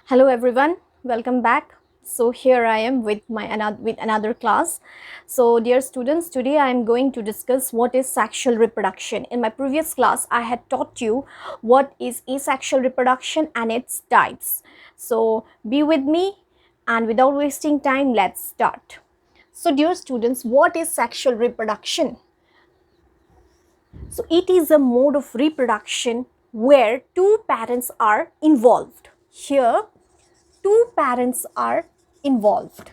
Hello everyone, welcome back. So here I am with another class. So dear students, today I am going to discuss what is sexual reproduction. In my previous class I had taught you what is asexual reproduction and its types. So be with me, and without wasting time, let's start. So dear students, what is sexual reproduction? So it is a mode of reproduction where two parents are involved. Here two parents are involved,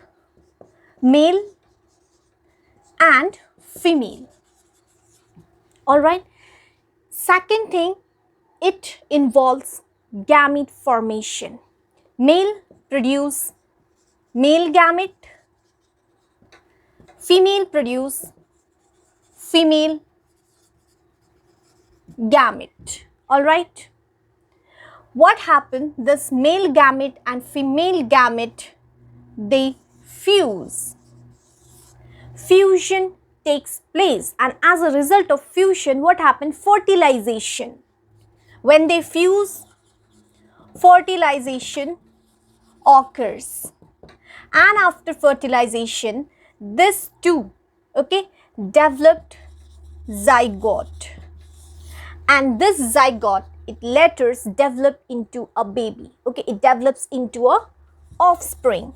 male and female. All right. Second thing, it involves gamete formation. Male produce male gamete, female produce female gamete. All right. What happened? This male gamete and female gamete, they fuse. Fusion takes place, and as a result of fusion, what happened? Fertilization. When they fuse, fertilization occurs, and after fertilization, this two, developed zygote, and this zygote, it later develops into a baby. It develops into a offspring.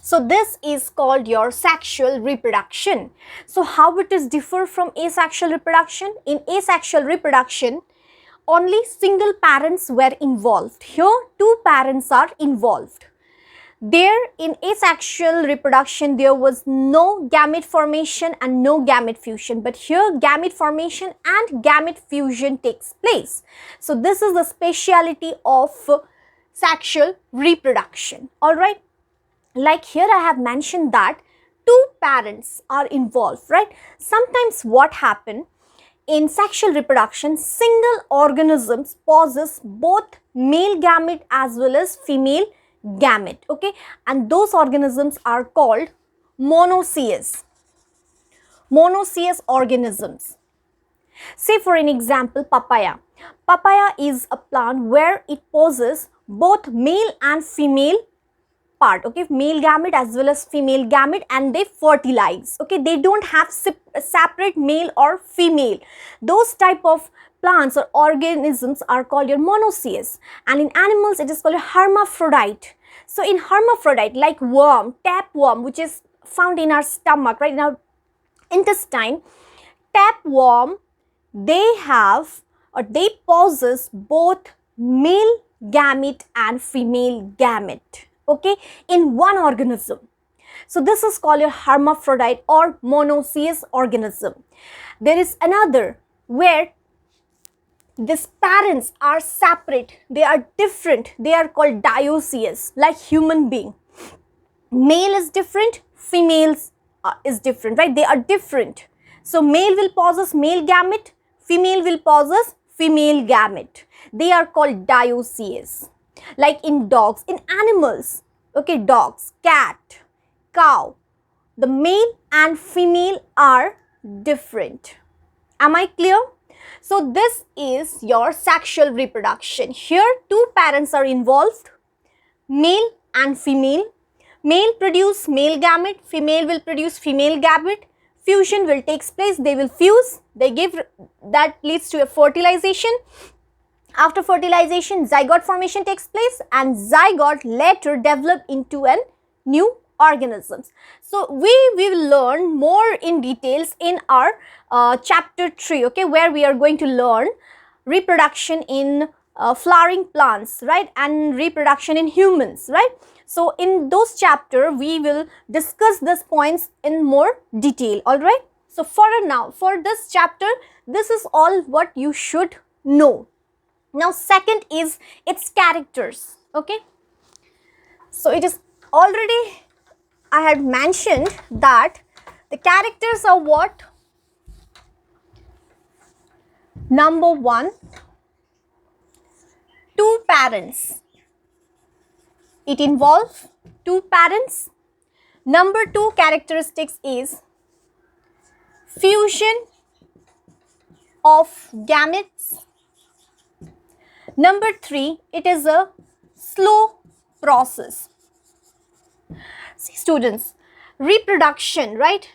So this is called your sexual reproduction. So how it is differ from asexual reproduction? In asexual reproduction, only single parents were involved. Here two parents are involved. There in asexual reproduction, there was no gamete formation and no gamete fusion. But here gamete formation and gamete fusion takes place. So this is the speciality of sexual reproduction. Alright. Like here I have mentioned that two parents are involved, right? Sometimes what happen in sexual reproduction, single organisms possess both male gamete as well as female gamete, and those organisms are called monoecious organisms. Say for an example, papaya. Papaya is a plant where it possesses both male and female part, male gamete as well as female gamete, and they fertilize. They don't have separate male or female. Those type of plants or organisms are called your monoecious, and in animals it is called a hermaphrodite. So in hermaphrodite, like worm, tapeworm, which is found in our stomach, right, in our intestine, tapeworm, they have or they possess both male gamete and female gamete, in one organism. So this is called a hermaphrodite or monoecious organism. There is another where these parents are separate, they are different, they are called dioecious, like human being. Male is different, females is different, right? They are different. So male will possess male gamete, female will possess female gamete. They are called dioecious. Like in dogs, in animals, dogs, cat, cow, the male and female are different. Am I clear? So this is your sexual reproduction. Here two parents are involved, male and female. Male produce male gamete, female will produce female gamete. Fusion will take place, they will fuse, that leads to a fertilization. After fertilization, zygote formation takes place, and zygote later develop into a new organisms. So we will learn more in details in our chapter 3, where we are going to learn reproduction in flowering plants, right, and reproduction in humans, right. So in those chapter we will discuss these points in more detail. All right. So for now, for this chapter, this is all what you should know. Now second is its characters. So it is already I had mentioned that the characters are what? Number one, two parents. It involves two parents. Number two characteristics is fusion of gametes. Number 3, it is a slow process. See students, reproduction, right?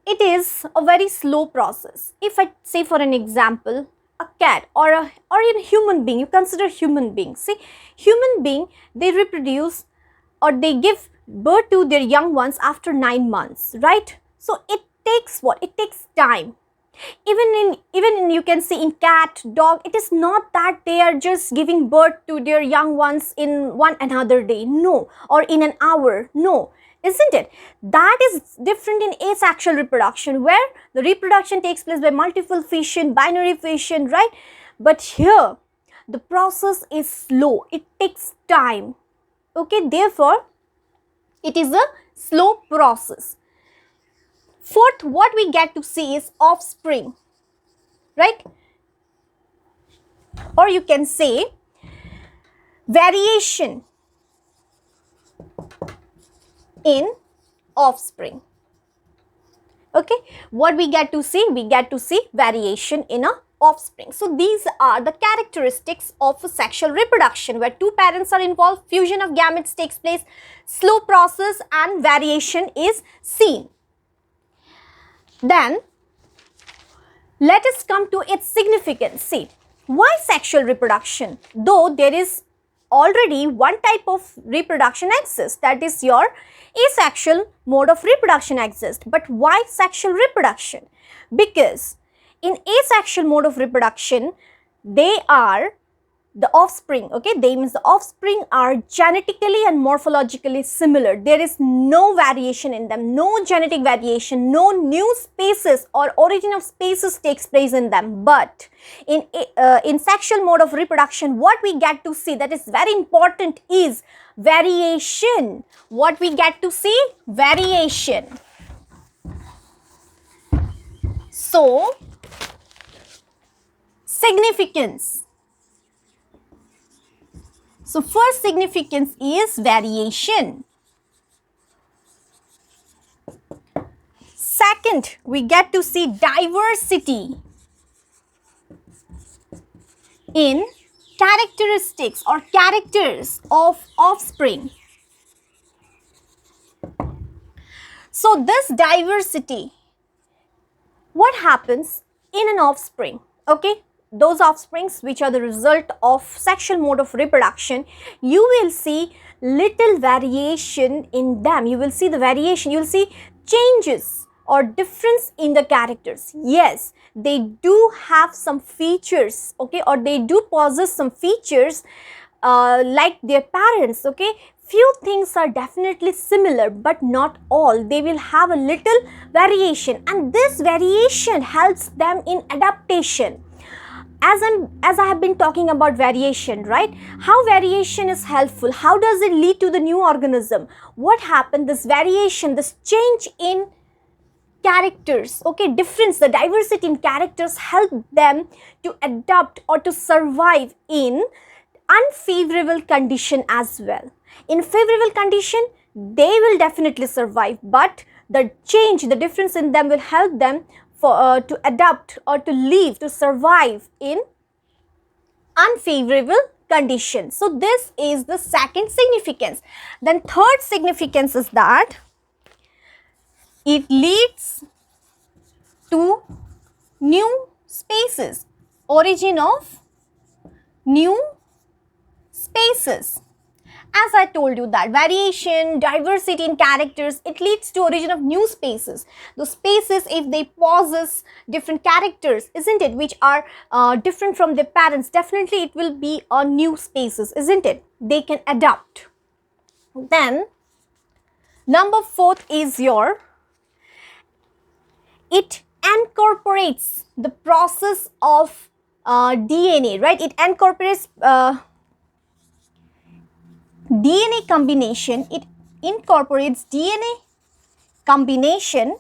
It is a very slow process. If I say for an example, a cat or a human being, you consider human being. See, human being, they reproduce or they give birth to their young ones after 9 months, right? So it takes what? It takes time. Even in you can see in cat, dog, it is not that they are just giving birth to their young ones in one another day, no, or in an hour, no, isn't it? That is different in asexual reproduction, where the reproduction takes place by multiple fission, binary fission, right? But here the process is slow, it takes time, okay? Therefore it is a slow process. Fourth, what we get to see is offspring, right? Or you can say variation in offspring. Okay, what we get to see? We get to see variation in a offspring. So these are the characteristics of a sexual reproduction, where two parents are involved, fusion of gametes takes place, slow process, and variation is seen. Then let us come to its significance. See, why sexual reproduction? Though there is already one type of reproduction exists, that is your asexual mode of reproduction exists. But why sexual reproduction? Because in asexual mode of reproduction, they are the offspring, okay? They means the offspring are genetically and morphologically similar. There is no variation in them, no genetic variation, no new species or origin of species takes place in them. But in sexual mode of reproduction, what we get to see that is very important is variation. What we get to see? Variation. So, significance. So, first significance is variation. Second, we get to see diversity in characteristics or characters of offspring. So, this diversity, what happens in an offspring? Okay, those offsprings which are the result of sexual mode of reproduction, you will see little variation in them. You will see the variation, you will see changes or difference in the characters. Yes, they do have some features, okay, or they do possess some features like their parents, okay. Few things are definitely similar, but not all. They will have a little variation, and this variation helps them in adaptation. As I have been talking about variation, right? How variation is helpful? How does it lead to the new organism? What happened? This variation, this change in characters, okay, difference, the diversity in characters help them to adapt or to survive in unfavorable condition as well. In favorable condition, they will definitely survive, but the change, the difference in them will help them to adapt or to live, to survive in unfavorable conditions. So this is the second significance. Then third significance is that it leads to new species, origin of new species. As I told you that variation, diversity in characters, it leads to origin of new species. Those species, if they possess different characters, isn't it, which are different from their parents, definitely it will be a new species, isn't it? They can adapt. Then, number 4 is your, it incorporates the process of DNA, right? It incorporates DNA combination. It incorporates DNA combination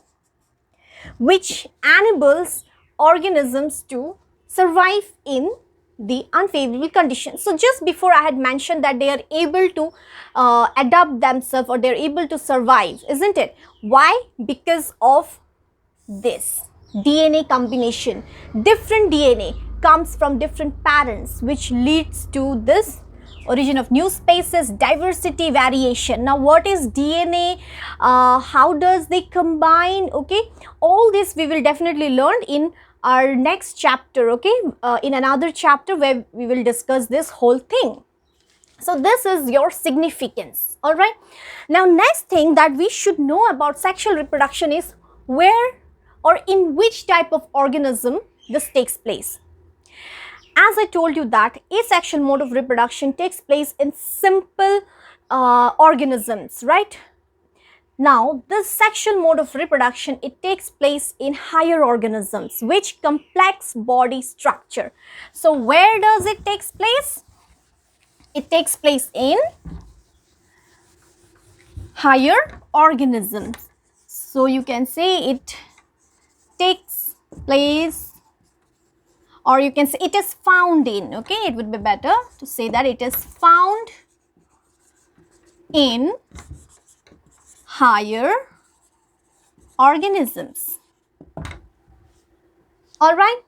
which enables organisms to survive in the unfavorable conditions. So just before I had mentioned that they are able to adapt themselves, or they are able to survive, isn't it? Why? Because of this DNA combination, different DNA comes from different parents, which leads to this origin of new species, diversity, variation. Now what is DNA, how does they combine, okay, all this we will definitely learn in our next chapter, okay, in another chapter where we will discuss this whole thing. So this is your significance. All right, now next thing that we should know about sexual reproduction is where or in which type of organism this takes place. As I told you that asexual mode of reproduction takes place in simple organisms, right? Now, this sexual mode of reproduction, it takes place in higher organisms, which complex body structure. So, where does it takes place? It takes place in higher organisms. So, you can say it takes place, or you can say it is found in, okay, it would be better to say that it is found in higher organisms. All right.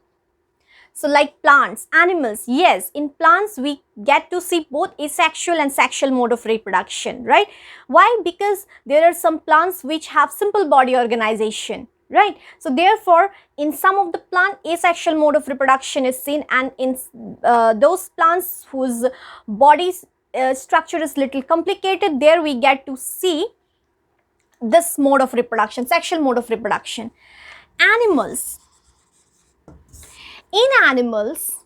So like plants, animals, yes, in plants we get to see both asexual and sexual mode of reproduction, right? Why? Because there are some plants which have simple body organization, right? So therefore, in some of the plant, asexual mode of reproduction is seen, and in those plants whose body structure is little complicated, there we get to see this mode of reproduction, sexual mode of reproduction. Animals. In animals,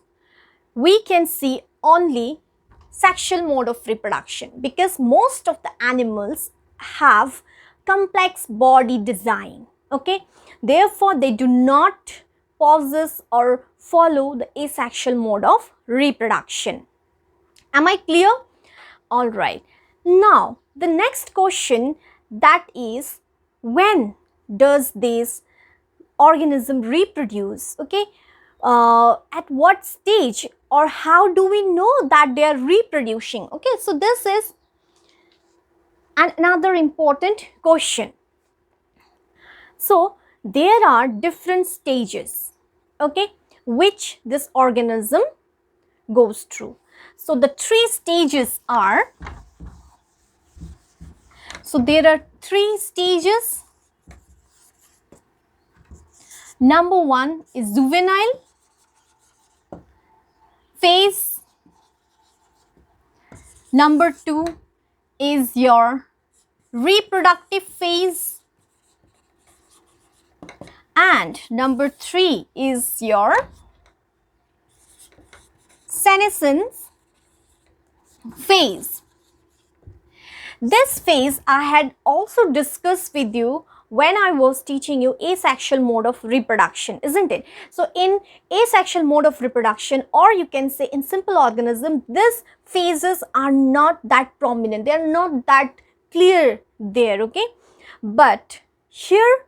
we can see only sexual mode of reproduction because most of the animals have complex body design, okay? Therefore, they do not possess or follow the asexual mode of reproduction. Am I clear? All right. Now, the next question, that is, when does this organism reproduce, okay? At what stage, or how do we know that they are reproducing? Okay, so this is another important question. So there are different stages, okay, which this organism goes through. So the three stages are, so there are three stages. Number one is juvenile phase. Number two is your reproductive phase. And number three is your senescence phase. This phase I had also discussed with you when I was teaching you asexual mode of reproduction, isn't it? So in asexual mode of reproduction, or you can say in simple organism, these phases are not that prominent, they are not that clear there, okay? But here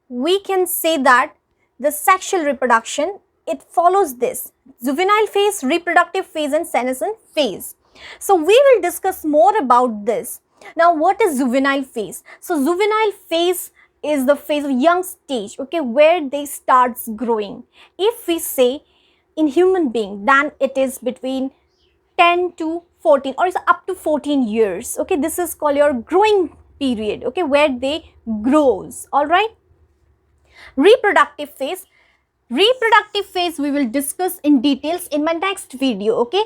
we can say that the sexual reproduction, it follows this juvenile phase, reproductive phase and senescent phase. So we will discuss more about this. Now what is juvenile phase? So juvenile phase is the phase of young stage, okay, where they starts growing. If we say in human being, then it is between 10 to 14 or it's up to 14 years, okay. This is called your growing period, okay, where they grows. All right. Reproductive phase. Reproductive phase we will discuss in details in my next video, okay.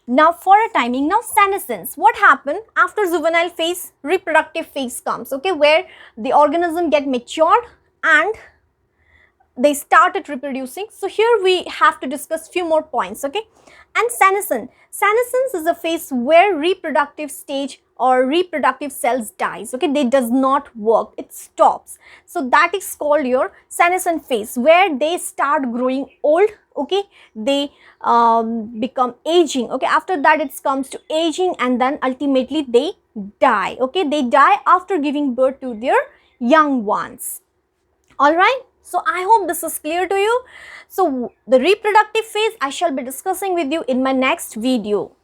Now for a timing, now senescence. What happened after juvenile phase? Reproductive phase comes, okay, where the organism get matured and they started reproducing. So here we have to discuss few more points, okay. And senescence. Senescence is a phase where reproductive stage or reproductive cells dies, okay, they does not work, it stops. So that is called your senescent phase, where they start growing old, okay, they become aging, okay. After that it comes to aging and then ultimately they die, okay. They die after giving birth to their young ones. All right. So I hope this is clear to you. So the reproductive phase I shall be discussing with you in my next video.